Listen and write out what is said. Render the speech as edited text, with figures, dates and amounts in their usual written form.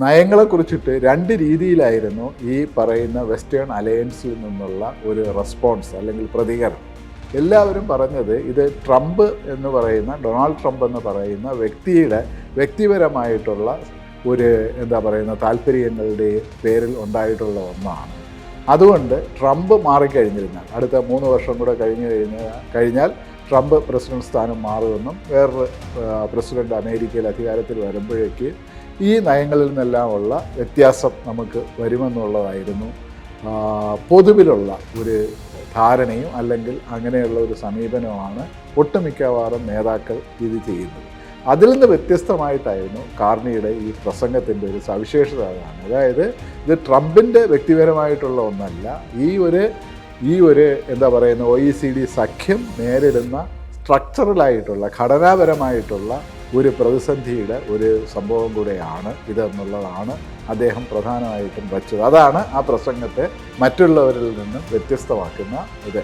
നയങ്ങളെക്കുറിച്ചിട്ട് രണ്ട് രീതിയിലായിരുന്നു ഈ പറയുന്ന വെസ്റ്റേൺ അലയൻസിൽ നിന്നുള്ള ഒരു റെസ്പോൺസ് അല്ലെങ്കിൽ പ്രതികരണം. എല്ലാവരും പറഞ്ഞത് ഇത് ട്രംപ് എന്ന് പറയുന്ന ഡൊണാൾഡ് ട്രംപ് എന്ന് പറയുന്ന വ്യക്തിയുടെ വ്യക്തിപരമായിട്ടുള്ള ഒരു താല്പര്യങ്ങളുടെ പേരിൽ ഉണ്ടായിട്ടുള്ള ഒന്നാണ്. അതുകൊണ്ട് ട്രംപ് മാറിക്കഴിഞ്ഞിരുന്നാൽ അടുത്ത 3 വർഷം കൂടെ കഴിഞ്ഞാൽ ട്രംപ് പ്രസിഡന്റ് സ്ഥാനം മാറുമെന്നും വേറൊരു പ്രസിഡന്റ് അമേരിക്കയിൽ അധികാരത്തിൽ വരുമ്പോഴേക്ക് ഈ നയങ്ങളിൽ നിന്നെല്ലാമുള്ള വ്യത്യാസം നമുക്ക് വരുമെന്നുള്ളതായിരുന്നു പൊതുവിലുള്ള ഒരു ധാരണയും അല്ലെങ്കിൽ അങ്ങനെയുള്ള ഒരു സമീപനമാണ് ഒട്ടുമിക്കവാറും നേതാക്കൾ ഇത് ചെയ്യുന്നത്. അതിൽ നിന്ന് വ്യത്യസ്തമായിട്ടായിരുന്നു കാർണിയുടെ ഈ പ്രസംഗത്തിൻ്റെ ഒരു സവിശേഷത അതാണ്. അതായത് ഇത് ട്രംപിൻ്റെ വ്യക്തിപരമായിട്ടുള്ള ഒന്നല്ല, ഈ ഒരു OECD സഖ്യം നേരിടുന്ന സ്ട്രക്ചറലായിട്ടുള്ള ഘടനാപരമായിട്ടുള്ള ഒരു പ്രതിസന്ധിയുടെ ഒരു സംഭവം കൂടെയാണ് ഇതെന്നുള്ളതാണ് അദ്ദേഹം പ്രധാനമായിട്ടും വച്ചത്. അതാണ് ആ പ്രസംഗത്തെ മറ്റുള്ളവരിൽ നിന്നും വ്യത്യസ്തമാക്കുന്ന ഇത്.